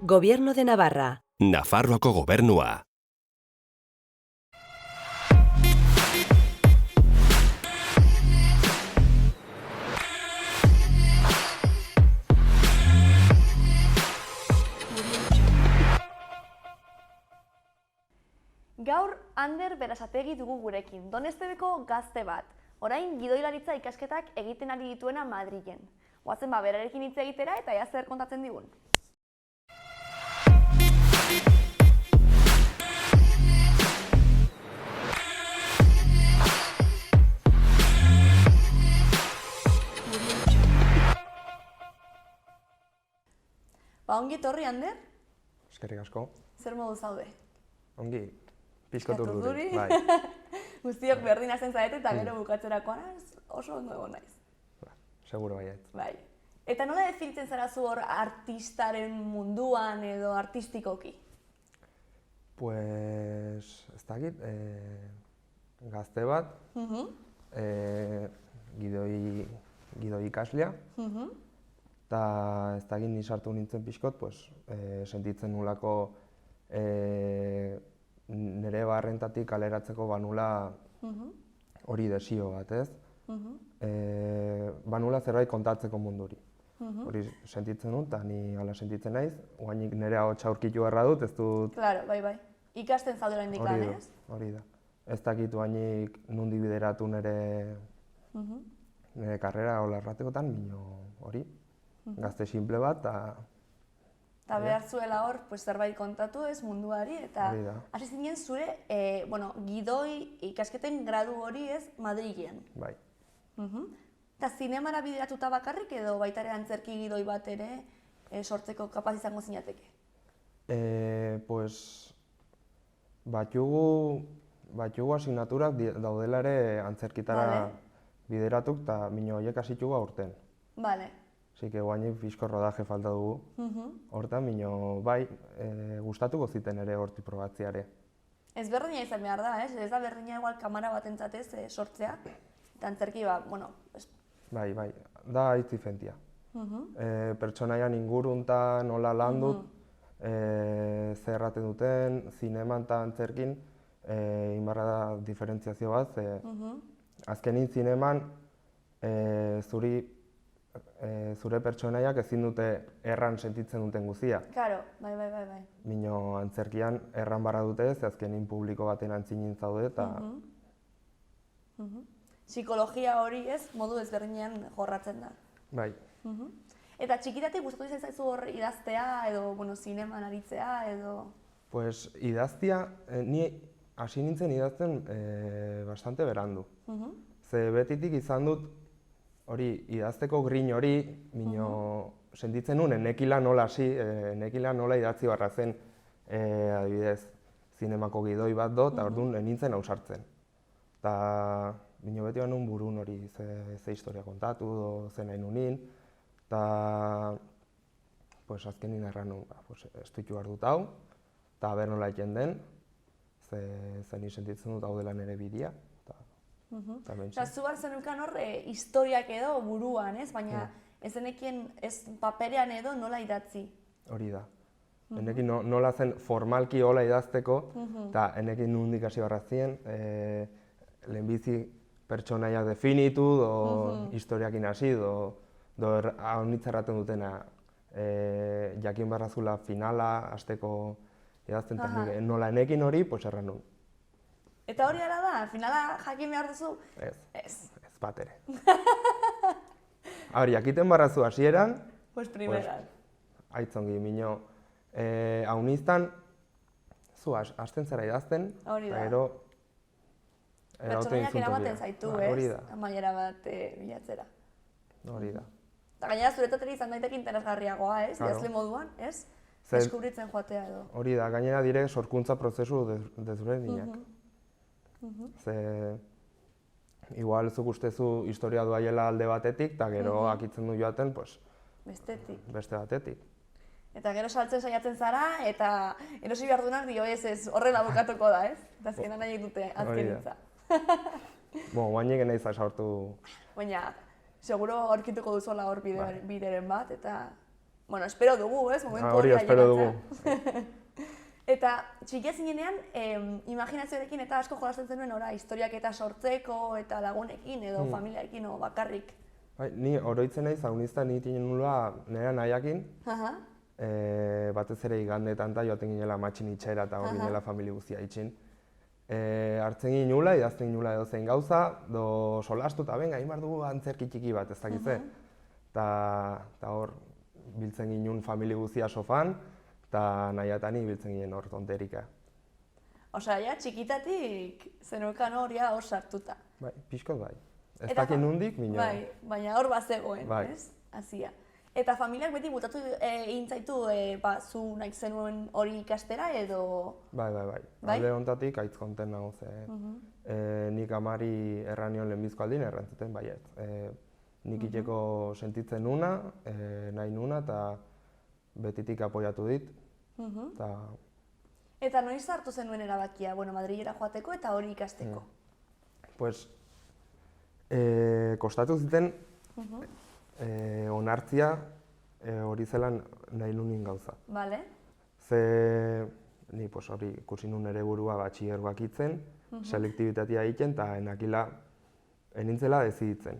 Gobierno de Navarra. Nafarroako gobernua. Gaur Ander Berasategi dugu gurekin, Donestebeko gazte bat. Orain gidoilaritza ikasketak egiten ari dituena Madrilen. Goazen berarekin hitz egitera eta ea zer kontatzen digun. Ongi etorri, Ander? Eskerrik asko. Zer modu zaude? Ongi, pixkat urduri. Bai. Guztiok berdin hasten zarete eta gero bukatzerakoan oso ondo egon naiz. Seguro baiet. Bai. Eta nola definitzen zara zu hor artistaren munduan edo artistikoki? Pues, ez dakit, gazte bat, gidoi ikaslea, eta ez dakit ni sartu nintzen pixkot, pues, sentitzen nulako nire barrentatik kaleratzeko banula hori desio bat, ez? Banula zerbait kontatzeko munduri. Hori sentitzen dut, eta ni hala sentitzen naiz, oainik nire ahotsa aurkitu beharra dut, ez dut... Claro, bai. Ikasten zaudela indik lan, ez? Hori da. Ez dakit oainik nundi bideratu nire karrera hola erratekotan, bino hori, gazte simple bat, eta behar zuela hor zerbait kontatu ez munduari, eta hasi zinen zure gidoi ikasketen gradu hori ez Madrilen. Bai. Eta zinemara bideratuta bakarrik edo baita ere antzerki gidoi bat ere sortzeko kapaz izango zinateke? Pues, batxugu asignaturak daudela ere antzerkitara bideratuk, eta mino horiek hasitugu aurten. Bale. Así que guainik fisko rodaje falta dugu. Hortan, mino, bai, gustatuko ziten ere horti probatziare. Ez berdina izan behar da, ez? Ez da berdina igual kamara bat entzatez sortzea. Eta antzerki Bai, da hitz diferentia. Pertsonaian ingurun eta nola lan dut, zer erraten duten, zineman eta antzerkin, inbarra da diferentziazio bat, azkenin zineman zure pertsonaiak ezin dute erran sentitzen duten guzia. Claro, bai. Mino antzerkian erran barra dute, ze azkenin publiko baten antzinin zaude eta... Psikologia hori ez, modu ezberdinean jorratzen da. Bai. Eta txikitatik gustatu izan zaizu hor idaztea edo, zineman aritzea edo... Pues idaztia, ni hasi nintzen idazten bastante berandu. Ze betitik izan dut hori idazteko grin hori, mino sentitzen nuen, nekila nola hasi, nekila nola idatzi barra zen, adibidez, zinemako gidoi bat do, eta orduan nintzen ausartzen. Eta mino beti banun burun hori ze historia kontatu, ze nahi nunin, eta azkenin erran nuen, ez ditu behar dut hau, eta ber nola egiten den, ze ni sentitzen dut hau dela nire bidea. Eta zu behar zenukan hor historiak edo buruan, ez? Baina ez zenekien ez paperean edo nola idatzi? Hori da. Enekin nola zen formalki hola idazteko, eta enekin nundik hasi barra zien, lehenbizi pertsonaia definitu, historiakin hasi, haunitza erraten dutena, jakin barrazula finala, hasteko idazten, eta nola enekin hori, erran nun. Eta hori ara da? Finala jakin behar duzu? Ez bat ere. Hori, jakiten barrazu hasieran, primeran. Aitzongi, mino, hauniztan, zu hasten zara idazten, eta gero... Pertsonaiak eramaten zaitu, ez? Amaiera bat bilatzera. Hori da. Eta gainera zuretateri izan daiteke interesgarriagoa, ez? Idazle moduan, ez? Deskubritzen joatea edo. Hori da, gainera dire sorkuntza prozesu desberdinak. Ze, igual zuk ustezu historia duaiela alde batetik, eta gero akitzen du joaten, beste batetik. Eta gero saltzen saiatzen zara, eta erosi behar duenak dio ez horrela bukatuko da, ez? Eta azkenan nahi dute azkenitza. Guainik nahi zasortu... Baina, seguro aurkituko duzuela hor bideren bat, eta bueno, espero dugu, ez? Momentu Hori espero dugu. Eta txikia zinenean, imaginazioarekin eta asko jolasten zenuen historiak eta sortzeko eta lagunekin edo familiarekin o bakarrik. Bai, ni oroitzen naiz, haunizta nitinen nula nire nahiakin, batez ere igandetan eta joaten ginela matxin itxera eta hor ginela familia guztia itxin. Hartzen ginen nula, idazten nula edo zein gauza, do solastu eta benga, imar dugu antzerki txiki bat, ez dakitze. Eta hor, biltzen ginen familia guztia sofan, eta nahiatani biltzen ginen hor tonterika. Osea, ja, txikitatik zenuekan hor sartuta. Bai, pixkot bai. Ez dakit nundik, minio. Bai, baina hor bazegoen, ez? Hasia. Eta familiak beti butatu egin zaitu, zu nahi zenuen hori ikastera edo... Bai. Alde honetatik aitz konten nago ze. Nik amari erranion lehenbizko aldin errantzuten baiet. Nik iteko sentitzen nuna, nahi nuna eta betitik apoiatu dit. Eta noiz hartu zenuen erabakia, Madrilera joateko eta hori ikasteko? Pues, kostatu ziten onartzia hori zelan nahi nunin gauza. Bale. Ze, ni hori ikusi nun ere burua batxillergoak itzen, selektibitatea egiten eta enintzela deziditzen,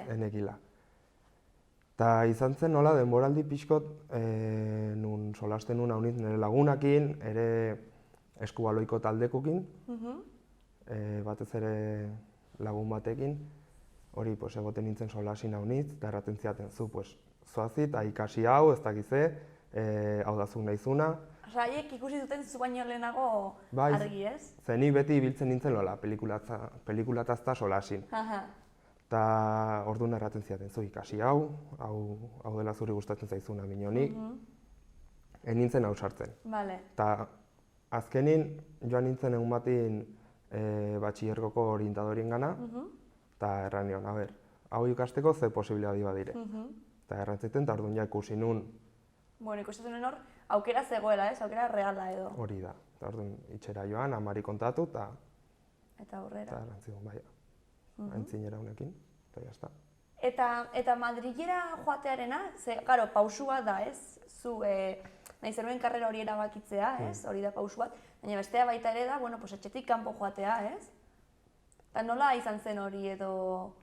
enekila. Eta izan zen nola denboraldi pixkot nun solasten nun haunit nire lagunakin, ere eskubaloiko taldekokin, batez ere lagun batekin, hori egoten nintzen solasin haunitz, eta erraten ziaten zu, zoazit, ikasi hau, ez dakize, hau dazuk nahizuna. Osa, haiek ikusi duten zu baino lehenago argi, ez? Ze ni beti ibiltzen nintzen lola, pelikulatazta solasin. Eta orduan erraten ziaten, zu ikasi hau dela zuri gustatzen zaizuna minionik, nintzen hau sartzen. Eta azkenin joan nintzen egun batin batxillergoko orientadorien gana, eta erran nion, hau ikasteko ze posibilidadi badire. Eta errantziten, eta orduan ja ikusi nun. Ikusten nuen hor, aukera zegoela, ez? Aukera reala edo. Hori da. Eta orduan itxera joan, amari kontatu, eta aurrera. Eta errantzidun, bai. Aintzinera honekin, eta jazta. Eta Madrilera joatearena, ze, karo, pausu bat da, ez? Zu, nahi zenuen karrera hori erabakitzea, ez? Hori da pausu bat. Baina bestea baita ere da, etxetik kanpo joatea, ez? Eta nola izan zen hori edo...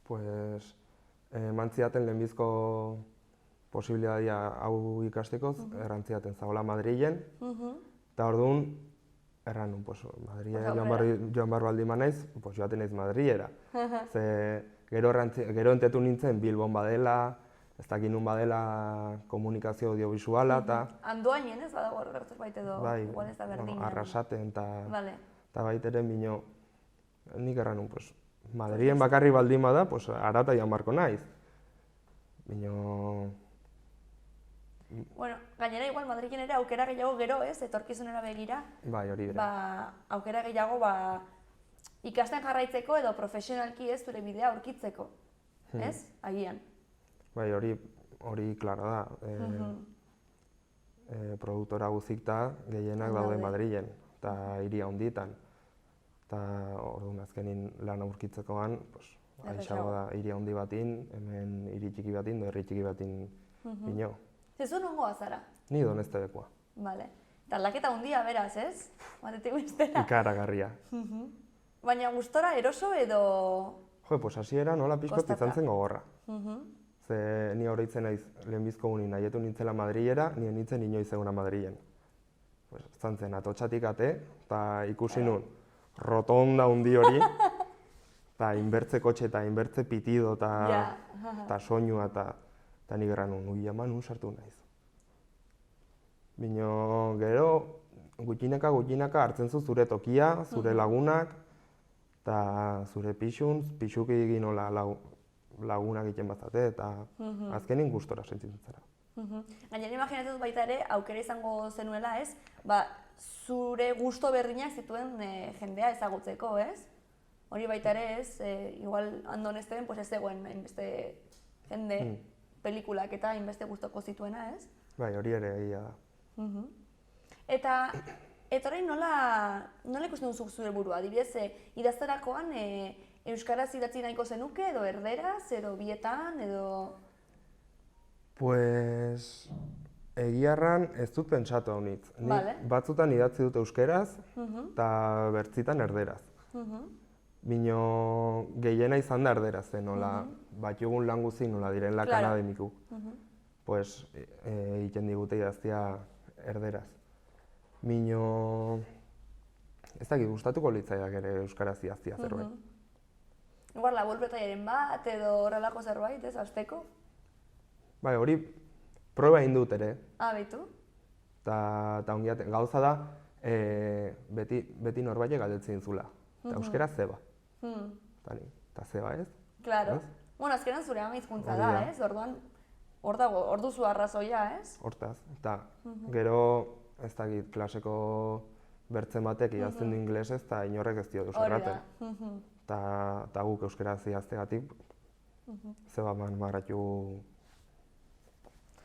Pues, mantziaten lehenbizko posibilidadia hau ikastekoz, errantziaten zagoela Madrilen, eta orduan, erran nun, Madrilera joan barru aldi naiz, joaten naiz Madrilera. Ze gero entetu nintzen Bilbon badela, ez dakit nun badela komunikazio audiovisuala, eta... Andoainen ez badago horretu bait edo, igual ez da berdina. Arrasaten, eta baiteren bino, nik erran nun, Madrilen bakarri baldin bada, arata joan barko naiz. Bino... Gainera igual Madrilen ere aukera gehiago gero, ez, etorkizunera begira. Bai, hori bera. Aukera gehiago ikasten jarraitzeko edo profesionalki ez zure bidea aurkitzeko, ez, agian. Bai, hori klara da. Produktora guzikta gehienak daude Madrilen, eta hiri handitan. Eta orduan azkenin lan aurkitzekoan, aixago da hiri handi batin, hemen hiri txiki batin, herri txiki batin bino. Zezu nongoa zara? Ni Doneztebekua. Bale. Eta aldaketa handia beraz, ez? Batetik bestera. Ikaragarria. Baina gustora eroso edo... Hasiera nola pixkot izan zen gogorra. Ze ni oroitzen naiz lehenbizko guni nahietu nintzela Madrilera, nien nintzen inoiz eguna Madrilen. Zan zen atotxatik ate, eta ikusi nun rotonda hundi hori, eta inbertze kotxe eta inbertze pitido eta soinua eta nik erran nun, ui ama nun sartu naiz. Bino gero gutxinaka hartzen zu zure tokia, zure lagunak, eta zure pixuki egin nola lagunak egiten bazate, eta azkenin gustora sentitzen zara. Gainera imaginatu dut baita ere, aukera izango zenuela, ez? Zure gusto berdinak zituen jendea ezagutzeko, ez? Hori baita ere, ez? Igual Donezteben ez zegoen hainbeste jende pelikulak eta hainbeste gustoko zituena, ez? Bai, hori ere egia da. Eta orain nola ikusten duzu zure burua? Adibidez, idazterakoan euskaraz idatzi nahiko zenuke, edo erderaz, edo bietan, edo... Pues, egiarran ez dut pentsatu hau nitz. Nik Vale. batzutan idatzi dut euskeraz, eta bertzitan erderaz. Bino gehiena izan da erderaz, nola batugun lan guzti nola direla Claro. akademikuk. Pues, egiten digute idaztia erderaz. Bino, ez dakit, gustatuko litzaidak ere euskaraz idaztia zerbait. Igual labur-betailaren bat edo horrelako zerbait, ez, hasteko? Bai, hori proba egin dut ere, Beitu? eta ongiate, gauza da, beti norbait galdetzen zula. Eta euskera zeba. Eta zeba ez? Claro. Ez? Bueno, azkenan zure ama hizkuntza Hori da, da. ez? Orduan, hor duzu arrazoia, ez? Hortaz. Eta gero, ez dakit, klaseko bertzen batek idazten du ingelesez, eta inorrek ez dio deus Hori da. erraten. Eta guk euskaraz idaztegatik, zeba marratu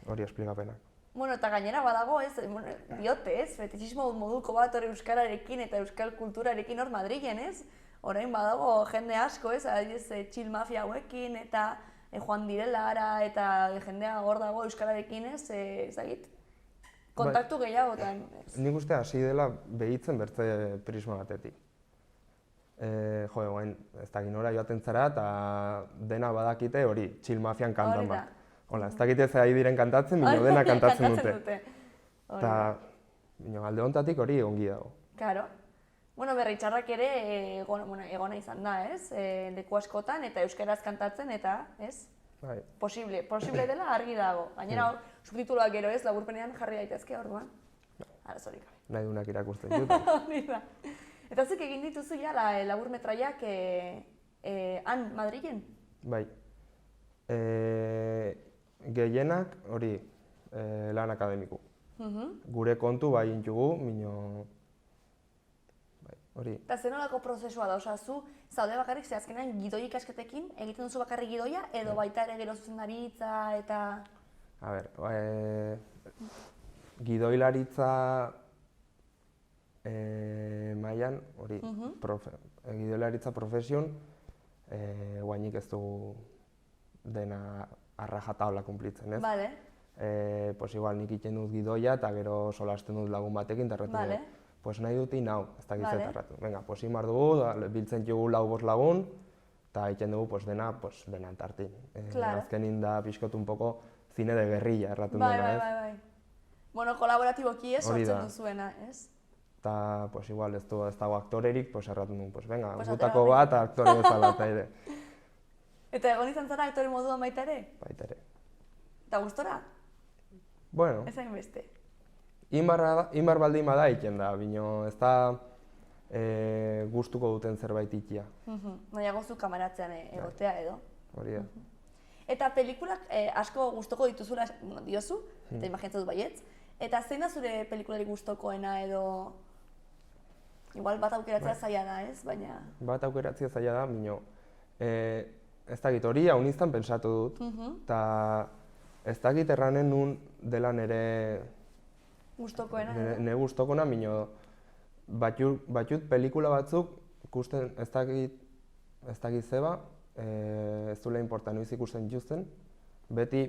hori esplikapenak. Bueno, eta gainera badago, ez, bueno, diote, ez, fetichismo moduko bat hori euskararekin eta euskal kulturarekin hor Madrilen, ez? Orain badago jende asko, ez, adibidez, chill mafia hauekin eta joan direlara eta jendea hor dago euskararekin, ez, ezagit, kontaktu gehiagotan. Ez. Nik uste hasi dela behitzen bertze prisma batetik. Jo, guain, ez dakit nora joaten zara eta dena badakite hori, chill mafian kantan Hori da. bat. Hola, ez dakite ze ari diren kantatzen, bino dena kantatzen dute. Hori Eta, da. bino, alde honetatik hori ongi dago. Claro. Bueno, berri txarrak ere egona izan da, ez? Leku askotan eta euskaraz kantatzen eta, ez? Bai, Posible dela argi dago. Gainera, subtituluak gero ez, laburpenean jarri daitezke orduan. Arazorik gabe. nahi dunak irakurtzen dut. Hori da. Eta zuk egin dituzu ja laburmetraiak han Madrilen? Bai. Gehienak hori lan akademiku. Gure kontu bai intugu, mino... Bai, hori. Eta zer nolako prozesua da, osea, zu zaude bakarrik ze azkenean gidoi ikasketekin egiten duzu bakarrik gidoia edo baita ere gero zuzendaritza eta... A ber, gidoilaritza mailan, hori, gidoilaritza profesion, guainik ez dugu dena arrajatabla kumplitzen, ez? Vale, Pues igual nik egiten dut gidoia eta gero solasten dut lagun batekin eta erretu Vale. dugu. Pues nahi dut hau, ez dakit Vale. zetarratu. Venga, pues imar dugu, biltzen dugu 4-5 lagun, eta egiten dugu pues dena entartin. Claro. Azkenin da pixkot un poco cine de guerrilla erraten bai, dena, bai, ez? bai, bai. Bueno, kolaboratiboki ez Hori da. sortzen duzuena, ez? Eta, pues igual, ez dago aktorerik, pues erraten dugu, pues venga, Pues gutako atera bat aktore bezala eta ere. Eta egon izan zara aktore moduan baita ere? Baita ere. Eta gustora? Bueno, Ez hainbeste. inbar baldin bada egiten da, bino ez da gustuko duten zerbait ikia. Nahiago zu kamaratzean egotea edo. Hori da. Eta pelikulak asko gustoko dituzula diozu, eta imaginatzen dut baietz. Eta zein da zure pelikularik gustokoena edo... Igual bat aukeratzea zaila da, ez? Baina... Bat aukeratzea zaila da, bino, ez dakit hori hau niztan pentsatu dut, eta ez dakit erranen nun dela nire Gustokoena edo? nire gustokona, bino, batut pelikula batzuk ikusten ez dakit zeba, ez duela inporta noiz ikusten dituzten, beti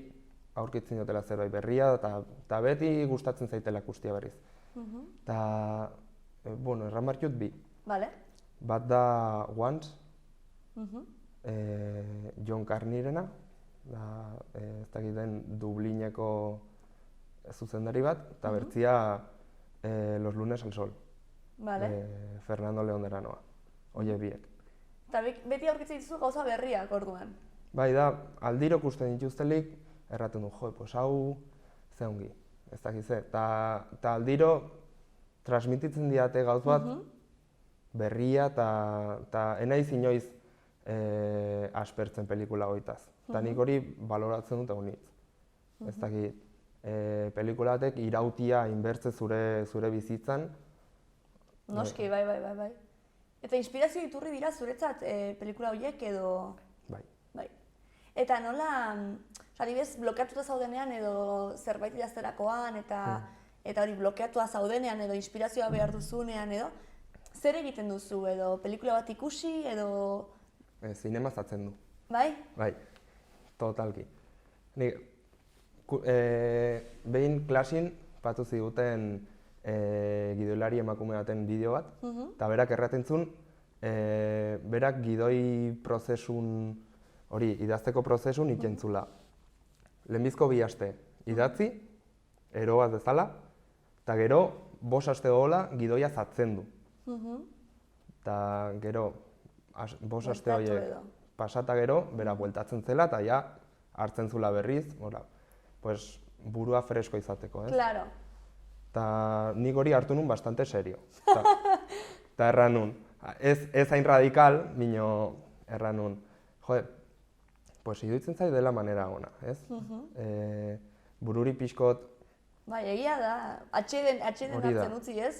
aurkitzen dutela zerbait berria, eta beti gustatzen zaitela ikustia berriz. Eta, bueno, erran bartut bi. Vale. Bat da Once, John Carneyrena, ez dakit den Dublineko zuzendari bat, eta bertzia Los lunes al sol, Vale. Fernando León de Aranoa, oie biek. Eta beti aurkitzen dituzu gauza berriak orduan. Bai da, aldiro ikusten dituztelik, erraten du, jo, pues hau ze ongi, ez dakit ze. Eta aldiro transmititzen diate gauz bat berria eta enaiz inoiz aspertzen pelikula goitaz. Eta nik hori baloratzen dut egunitz. Ez dakit, pelikula batek irautia inbertze zure bizitzan. Noski, bai. Eta inspirazio iturri dira zuretzat pelikula horiek edo... Bai. Bai. Eta nola, adibidez, blokeatuta zaudenean edo zerbait idazterakoan eta hori blokeatua zaudenean edo inspirazioa behar duzunean edo, zer egiten duzu edo pelikula bat ikusi edo... Zinema zatzen du. Bai? Bai, totalki. Nik behin klasin patu ziguten gidoilari emakume baten bideo bat, eta berak erraten zuen, berak gidoi prozesun, hori, idazteko prozesun ikentzula. Lehenbizko 2 aste idatzi, ero bat bezala, eta gero 5 aste gola gidoia zatzen du. Eta gero, 5 aste horiek pasata gero, bera bueltatzen zela, eta ja hartzen zula berriz, pues, burua fresko izateko, ez? Claro. Eta nik hori hartu nun bastante serio. Eta erran nun, ez hain radikal, mino erran nun, pues iruditzen zait dela manera ona, ez? Bururi pixkot... Bai, egia da, atxeden hartzen utzi, ez?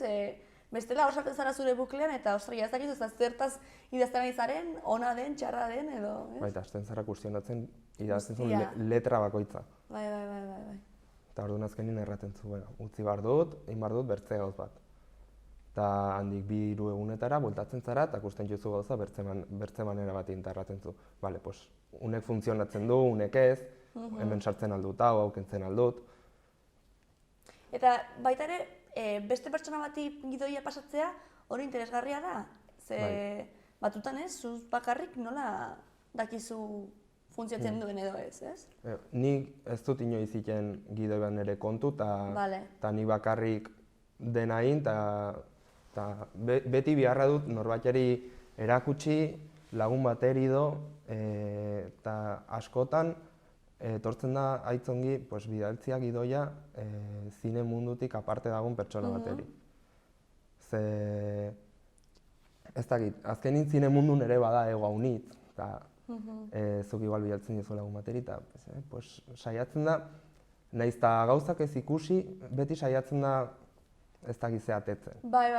Bestela osatzen zara zure buklean eta ostria, ez dakizu zertaz idazten ari zaren, ona den, txarra den, edo, ez? Baita, hasten zara kuestionatzen idazten zuen letra bakoitza. Bai. Eta orduan azkenin erraten zu, utzi behar dut, egin behar dut bertze gauz bat. Eta handik 2-3 egunetara bueltatzen zara eta ikusten juzu gauza bertze manera bat eta erraten zu. Bale, pues, unek funtzionatzen du, unek ez, hemen sartzen aldut hau, hau kentzen aldut. Eta baita ere, beste pertsona bati gidoia pasatzea hori interesgarria da. Ze batutan ez, zuz bakarrik nola dakizu funtzionatzen duen edo ez, ez? Nik ez dut inoiz iten gidoian ere kontu, eta nik bakarrik dena egin, eta beti biharra dut norbaiteri erakutsi, lagun bateri do, eta askotan etortzen da aitzongi bidaltzia gidoia zine mundutik aparte dagoen pertsona bateri. Ze, ez dakit, azkenin zine mundun ere bada ego haunitz, eta zuk igual bidaltzen dizu lagun bateri, eta saiatzen da, nahiz eta gauzak ez ikusi, beti saiatzen da ez dakit zeatetzen. Bai.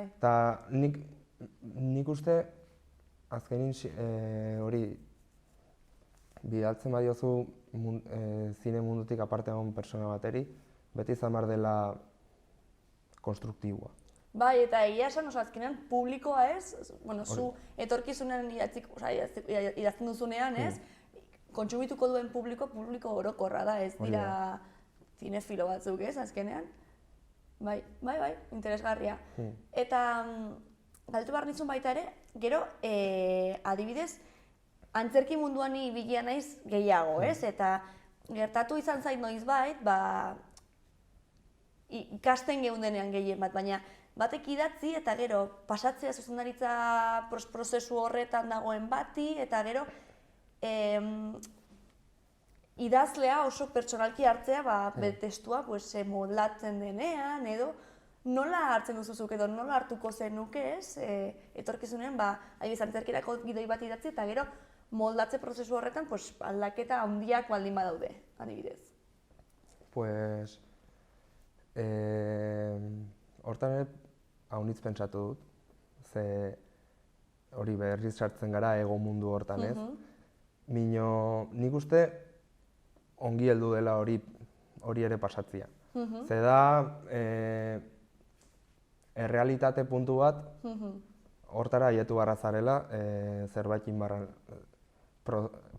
Eta nik uste, azkenin hori, bidaltzen badiozu zine mundutik aparte dagoen pertsona bateri, beti izan behar dela konstruktiboa. Bai, eta egia esan oso azkenean publikoa ez, zu etorkizunean idazten duzunean ez, kontsumituko duen publiko orokorra da, ez dira zinefilo batzuk ez, azkenean. Bai, interesgarria. Eta galdetu behar nizun baita ere, gero, adibidez, antzerki munduan ibilia naiz gehiago, ez? Eta gertatu izan zait noizbait, ikasten geundenean gehien bat, baina batek idatzi eta gero pasatzea zuzendaritza prozesu horretan dagoen bati, eta gero idazlea oso pertsonalki hartzea testua moldatzen denean, edo nola hartzen duzuzuk edo nola hartuko zenuke ez, etorkizunean adibidez antzerkirako gidoi bat idatzi eta gero moldatze prozesu horretan aldaketa handiak baldin badaude, adibidez. Pues, hortan ere haunitz pentsatu dut, ze hori berriz sartzen gara ego mundu hortan ez. Mino nik uste ongi heldu dela hori ere pasatzia. Ze da, errealitate puntu bat, hortara aietu barra zarela, zerbait inbarran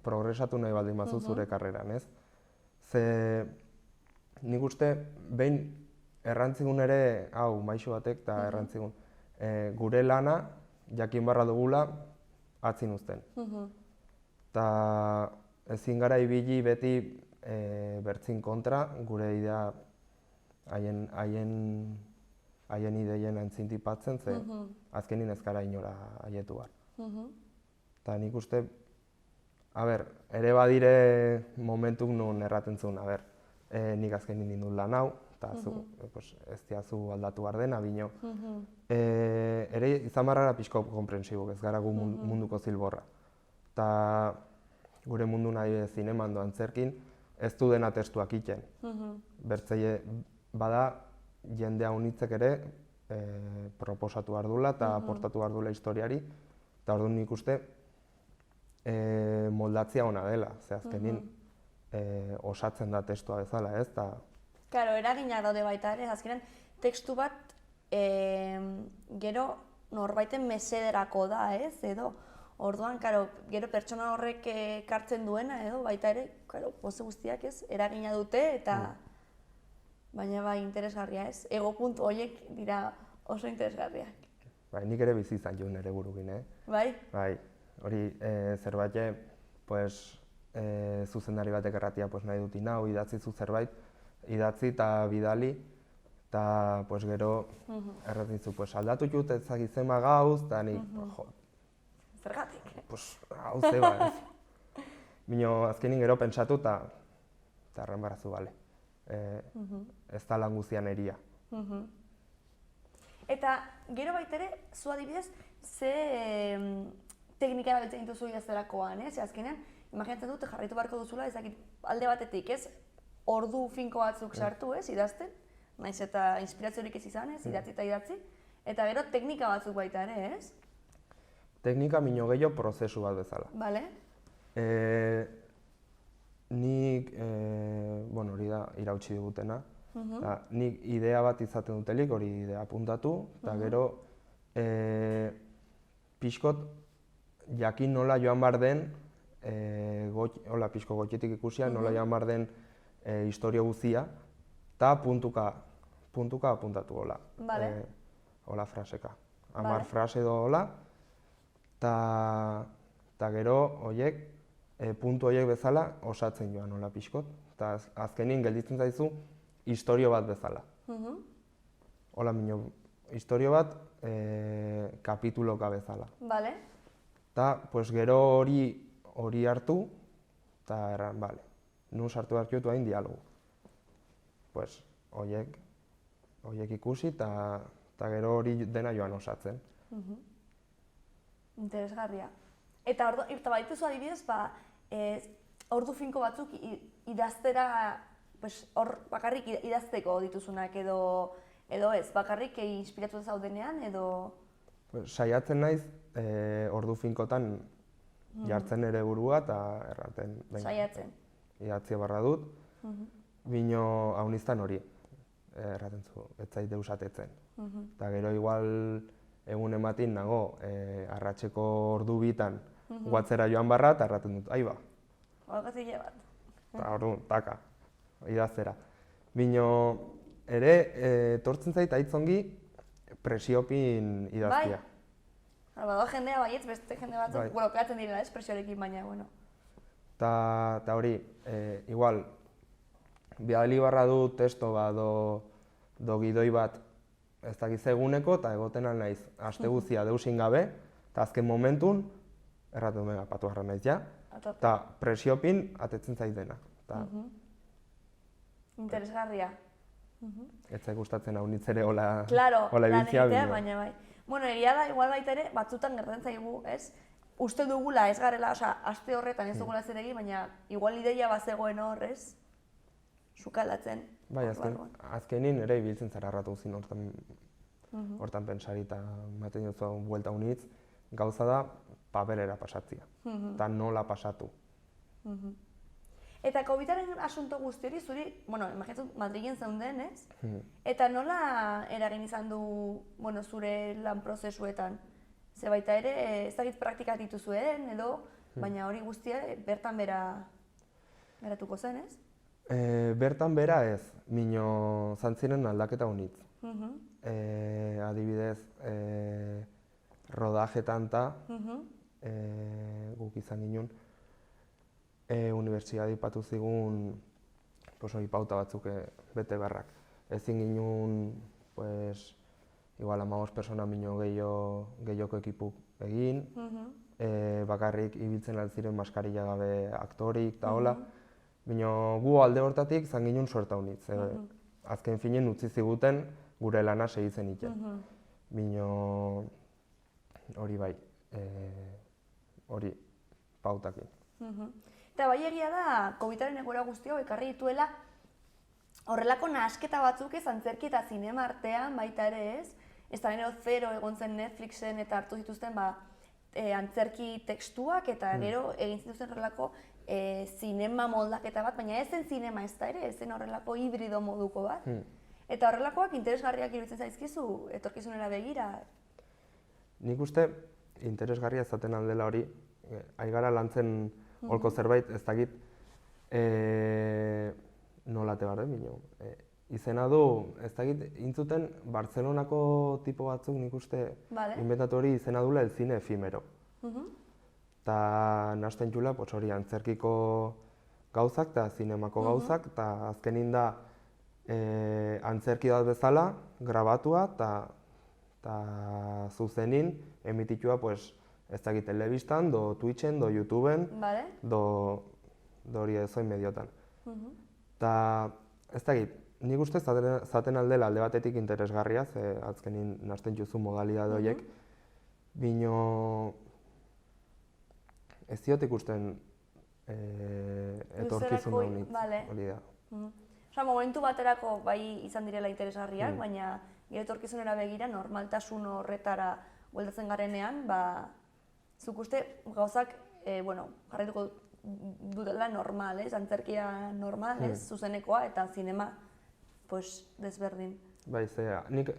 progresatu nahi baldin bazu zure karreran, ez? Ze nik uste behin errantzigun ere, hau, maixo batek eta errantzigun, gure lana jakin barra dugula atzin uzten. Eta ezin gara ibili beti bertzin kontra, gure idea haien ideien aintzintipatzen, ze azkenin ez gara inora aietu behar. Eta nik uste, ere badire momentuk nun erraten zuen, nik azkenin nindun lan hau, eta ez diazu aldatu behar dena, bino. Ere izan barrara pixko konprentsibok, ez gara gu munduko zilborra. Eta gure mundu nahi zineman doan zerkin, ez du dena testuak iten. Bertzeie bada, jende haunitzek ere proposatu behar dula eta aportatu behar dula historiari, eta orduan nik uste moldatzia ona dela, ze azkenin osatzen da testua bezala, ez? Claro, eraginak daude baita ere, azkenean tekstu bat gero norbaiten mesederako da, ez? Edo Orduan, karo, gero pertsona horrek ekartzen duena edo baita ere, karo, pose guztiak ez, eragina dute eta baina bai interesgarria ez. Ego puntu horiek dira oso interesgarriak. Bai, nik ere bizi izan joan ere burukin, Bai? Bai, hori zerbait, pues, zuzendari batek erratia pues, nahi dut inau, idatzi zu zerbait, idatzi eta bidali, eta pues, gero erratzen zu, pues, aldatu jut ezagizema gauz, eta nik, jo, Zergatik? pues, hau zeba, ez. Bino, azkenin gero pentsatu eta erran barazu, bale. Ez da lan guztian eria. Eta gero baitere, zu adibidez, ze teknika erabiltzen dituzu idazterakoan, ez? Azkenean, imaginatzen dut jarraitu beharko duzula, ezakit alde batetik, ez? Ordu finko batzuk sartu, ez? Idazten, naiz eta inspiraziorik ez izan, ez? Idatzi eta idatzi. Eta gero teknika batzuk baita ere, ez? Teknika mino gehiago prozesu bat bezala. Bale? Nik, bueno, hori da, irautsi digutena. Nik idea bat izaten dutelik, hori idea apuntatu, eta gero pixkot jakin nola joan bar den, hola pixko gotxetik ikusia, nola joan bar den historio guzia, eta puntuka apuntatu hola. Bale. Hola fraseka. 10 frase edo hola, eta gero horiek, puntu horiek bezala osatzen joan hola pixkot. Eta azkenin gelditzen zaizu historio bat bezala. Hola minio, historio bat kapituloka bezala. Bale. Eta pues, gero hori hartu, eta erran, bale, nun sartu behar jotu hain dialogu. Pues, horiek ikusi eta gero hori dena joan osatzen. Interesgarria. Eta baituzu adibidez, ordu finko batzuk idaztera, hor bakarrik idazteko dituzunak edo ez, bakarrik inspiratu zaudenean edo... Saiatzen naiz, ordu finkotan jartzen ere burua eta erraten. Saiatzen. Idatzia barra dut, bino hauniztan hori, erraten zu, ez zait deusatetzen. Eta gero igual egun ematin nago, arratseko ordu bitan guatzera joan barra eta erraten dut, aiba. Horgazile bat. Eta ordu, taka, idaztera. Bino ere, etortzen zait aitzongi presiopin idaztia. Bai? Badago jendea baietz, beste jende batzuk blokeatzen direla ez, presioarekin, baina, bueno. Eta hori, igual, bidali barra du testo bat do gidoi bat ez dakiz eguneko, eta egoten naiz aste guztia deusin gabe, eta azken momentun, erratu mega patu harra naiz ja, eta presiopin atetzen zait dena. Interesgarria. Ez zait gustatzen hau nitzere hola lan ibiltzea. egitea, baina bai. Bueno, egia da, igual baita ere, batzutan gertatzen zaigu, ez? Uste dugula ez garela, osea, aste horretan ez dugula zer egin, baina igual ideia bazegoen hor, ez? Sukaldatzen. Bai, azkenin ere ibiltzen zara erratu guzin hortan pensari eta ematen dut buelta unitz, gauza da paperera pasatzia, eta nola pasatu. Eta COVID-aren asunto guzti hori zuri, bueno, imaginatzen Madrilen zeunden, ez? Eta nola eragin izan du, bueno, zure lan prozesuetan? Ze baita ere, ez dakit praktikak dituzuen edo, baina hori guztia bertan beratuko zen, ez? Bertan bera ez, mino zantziren aldaketa honitz. Adibidez, rodajetan eta guk izan ginen, unibertsitate ipatu zigun pauta batzuk bete beharrak. Ezin ginen, igual 15 persona mino gehioko ekipuk egin, bakarrik ibiltzen altziren maskarilla gabe aktorik eta hola. Bino gu alde hortatik zan ginen suerta honitz. Azken finen utzi ziguten gure lana segitzen iten. Bino hori bai, hori pautakin. Eta bai egia da, COVID-aren egoera guzti hau ekarri dituela horrelako nahasketa batzuk ez antzerki eta zinema artean baita ere ez. Ez da gero zero egon zen Netflixen eta hartu zituzten antzerki tekstuak eta gero egin zituzten horrelako zinema moldaketa bat, baina ez zen zinema ez da ere, ez zen horrelako hibrido moduko bat. Eta horrelakoak interesgarriak iruditzen zaizkizu etorkizunera begira? Nik uste interesgarria izaten aldela hori, aigara lantzen holko zerbait, ez dakit nola te barde, izena du, ez dakit, intzuten Bartzelonako tipo batzuk nik uste inventatu hori izena dula el cine efimero. Eta nahasten jula, hori antzerkiko gauzak eta zinemako gauzak, eta azkenin da antzerki bat bezala, grabatua, eta zuzenin emititua, ez dakit, telebistan, do Twitchen, do YouTubeen, do hori ezoin mediotan. Eta ez dakit, nik uste zaten aldela alde batetik interesgarria, ze azkenin nahasten juzu modalidade horiek, bino ez diot ikusten etorkizun honitz, hori da. Osa, momentu baterako bai izan direla interesgarriak, baina gero etorkizunera begira normaltasun horretara bueltatzen garenean, zuk uste gauzak, jarraituko dutela normal, antzerkia normal, zuzenekoa eta zinema desberdin. Bai, nik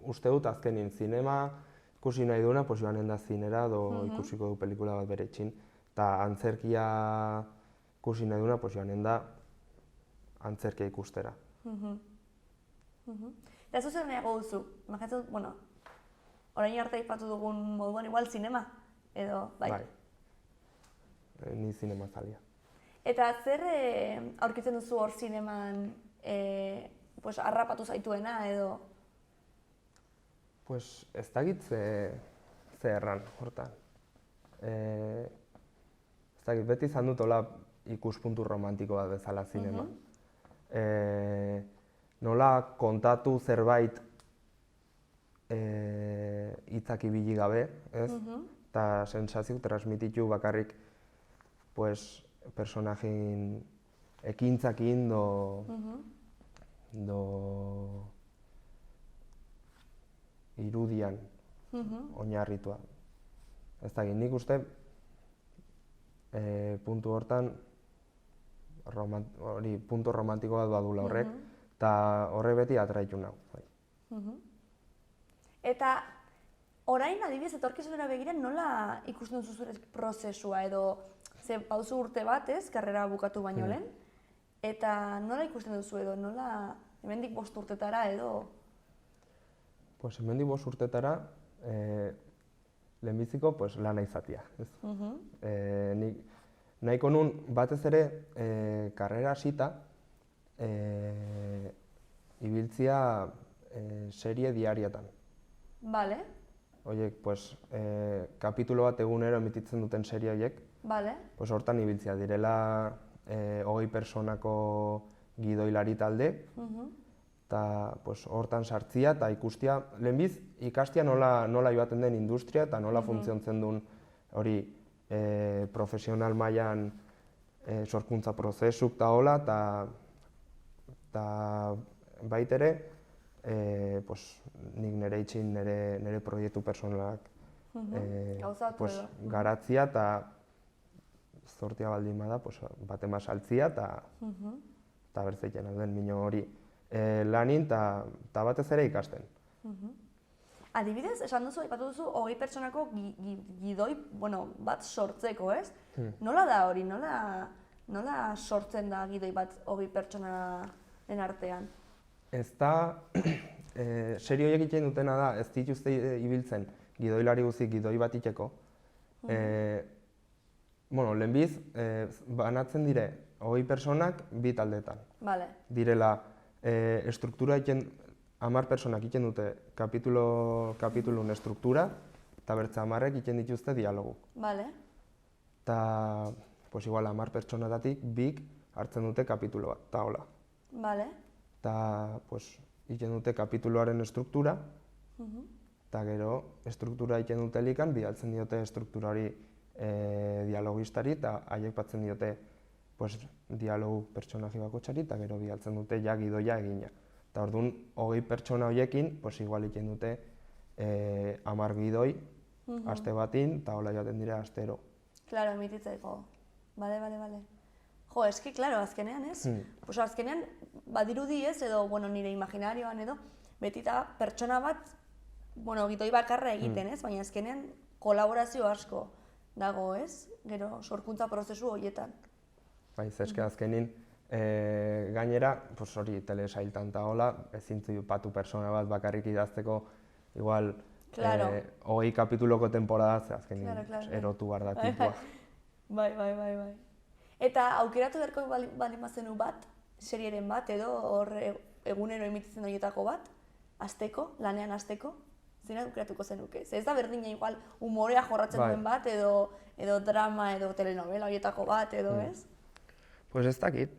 uste dut azkenin zinema ikusi nahi duena, joanen da zinera, ikusiko du pelikula bat bere etxin, eta antzerkia ikusi nahi duena, joanen da antzerkia ikustera. Eta zuzen nahiago duzu, imaginatzen dut, orain arte aipatu dugun moduan igual zinema, edo, bai? Bai, ni zinema zalia. Eta zer aurkitzen duzu hor zineman harrapatu zaituena, edo? Ez dakit ze erran, hortan. Ez dakit, beti izan dut hola ikuspuntu romantiko bat bezala zinema. Nola kontatu zerbait hitzak ibili gabe, ez? Eta sensazio transmititu bakarrik personajin ekintzakin do irudian oinarritua. Ez dakit, nik uste puntu hortan puntu romantiko bat badula horrek, eta horre beti atraitu nau. Eta orain adibidez etorkizunera begira nola ikusten duzu zure prozesua edo ze pauzu urte bat, karrera bukatu baino lehen, eta nola ikusten duzu edo nola hemendik 5 urtetara edo? Hemendik 5 urtetara lehenbiziko lana izatea. Nahiko nun batez ere karrera hasita ibiltzia serie diariatan. Bale. Oiek, kapitulo bat egunero emititzen duten serie horiek, hortan ibiltzia direla 20 personako gidoilari talde, eta hortan sartzia eta ikustia, lehenbiz ikastia nola joaten den industria eta nola funtziontzen duen hori profesional mailan sorkuntza prozesuk eta hola, eta baitere nik nire itxin nire proiektu personalak garatzia eta zortia baldin bada baten saltzia eta bertzeiten alden mino hori lanin eta batez ere ikasten. Adibidez, esan duzu, aipatu duzu, 20 pertsonako gidoi bat sortzeko, ez? Nola da hori? Nola sortzen da gidoi bat 20 pertsonaren artean? Ez da, serio horiek egiten dutena da, ez dituzte ibiltzen gidoilari guzik gidoi bat iteko. Lehenbiz, banatzen dire 20 personak 2 taldetan. Direla, estruktura egiten, 10 personak egiten dute kapitulun estruktura, eta bertze 10ek egiten dituzte dialogu. Eta, igual 10 pertsonatatik 2 hartzen dute kapitulo bat, eta hola. Eta egiten dute kapituloaren estruktura, eta gero estruktura egiten dute likan, bidaltzen diote estruktura hori dialogistari, eta haiek batzen diote dialogu pertsonaji bakotxari, eta gero bidaltzen dute gidoia egina. Eta orduan, 20 pertsona horiekin, igual egiten dute 10 gidoi, aste batin, eta hola joaten dira astero. Claro, emititzeko. Bale. Jo, eski, claro, azkenean, ez? Azkenean, badirudi ez, edo, nire imaginarioan edo, beti da pertsona bat, gidoi bakarra egiten, ez? Baina azkenean, kolaborazio asko dago, ez? Gero, sorkuntza prozesu horietan. Bai, zeske azkenin, gainera, pues hori telesailtan eta hola, ezin patu persona bat bakarrik idazteko, igual, Claro. 20 kapituloko temporada, ze azkenin Claro. erotu behar da tipua. Bai. Eta aukeratu beharko baldin bazenu bat, serieren bat, edo hor egunero emititzen horietako bat, asteko, lanean asteko, zein aukeratuko zenuke? Ez da berdina igual humorea jorratzen duen bat, edo drama, edo telenovela horietako bat, edo ez? Pues ez dakit.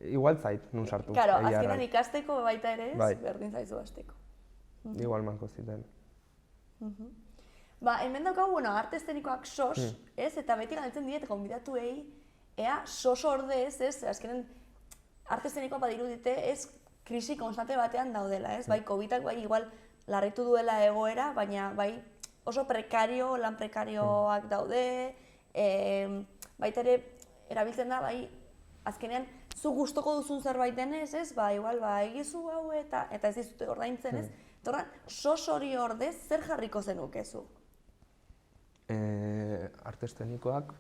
Igual zait, nun sartu. Claro, egia azkenan erran. ikasteko baita ere ez, Bai. berdin zaizu asteko. Igual manko ziten. Ba, hemen daukagu, bueno, arte eszenikoak sos, ez? Eta beti galdetzen diet gonbidatuei, ea sos ordez, ez? Azkenen arte eszenikoa badirudite, ez krisi konstante batean daudela, ez? Bai, COVIDak bai igual larritu duela egoera, baina bai oso prekario, lan prekarioak daude, baita ere erabiltzen da, bai, azkenean zu gustoko duzun zerbait denez, ez? Ba, igual, ba, egizu hau eta ez dizute ordaintzen, ez? Eta sos hori ordez, zer jarriko zenukezu? Arte eszenikoak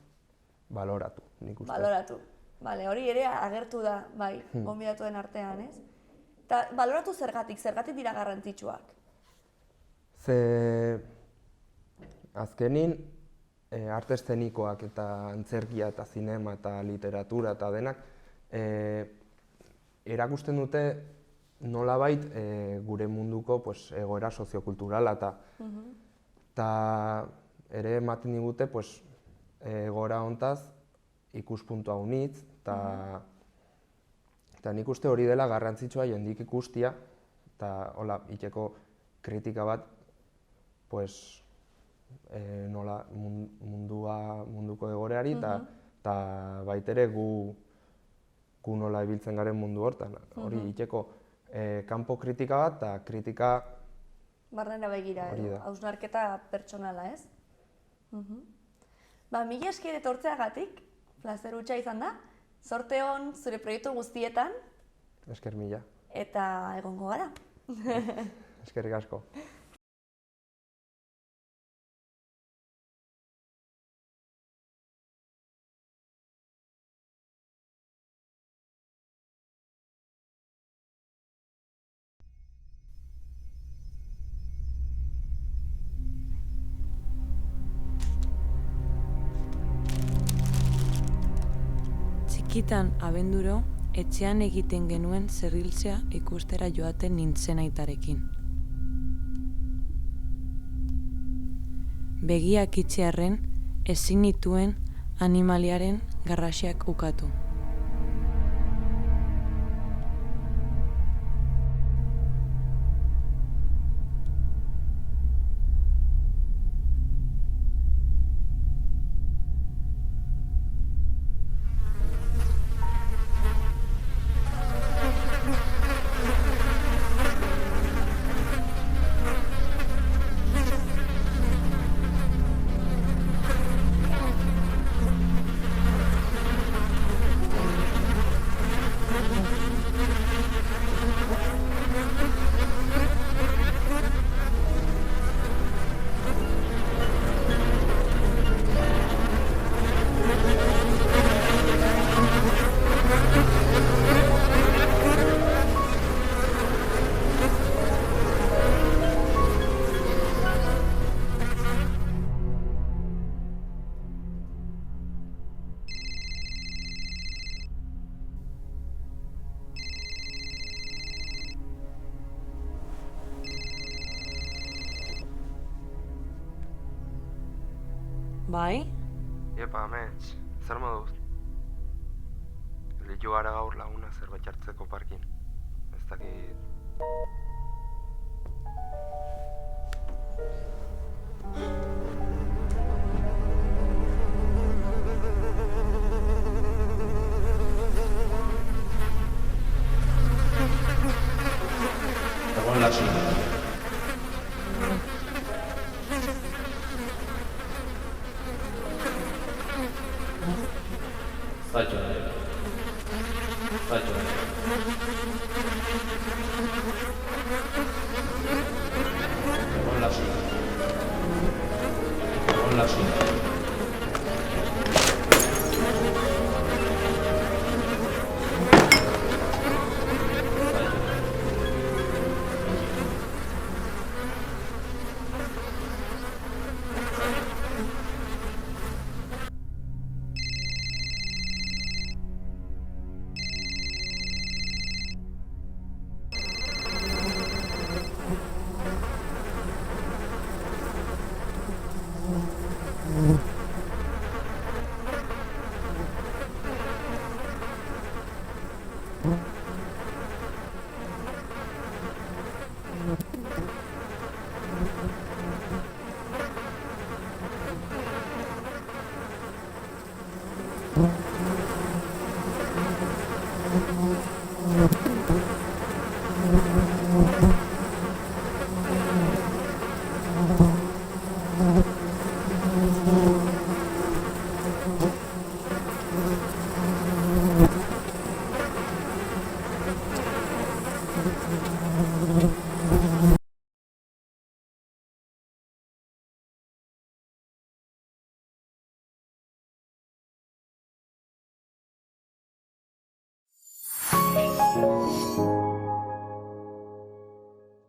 baloratu, nik uste. Baloratu. Bale, hori ere agertu da, bai, gonbidatuen artean, ez? Eta baloratu zergatik dira garrantzitsuak? Ze azkenin arte eszenikoak eta antzerkia eta zinema eta literatura eta denak erakusten dute nolabait gure munduko egoera soziokulturala eta ere ematen digute egoera hontaz ikuspuntua unitz eta nik uste hori dela garrantzitsua jendik ikustia eta hola iteko kritika bat nola munduko egoreari eta baitere gu nola ibiltzen garen mundu hortan. Hori iteko kanpo kritika bat eta kritika barnera begira, hausnarketa pertsonala, ez? Ba, mila esker etortzeagatik, plazer hutsa izan da. Zorte hon zure proiektu guztietan. Esker mila. Eta egongo gara. Eskerrik asko. Txikitan abenduro, etxean egiten genuen zerriltzea ikustera joaten nintzen aitarekin. Begiak itxearren, ezin nituen animaliaren garrasiak ukatu. Bai? Iepa, amets, zer moduz? Litu gara gaur laguna zerbait hartzeko parkin. Ez dakit... Egon latxi. Zaitxo nahi. Zaitxo nahi. Egon latxi. Dagoen lasui.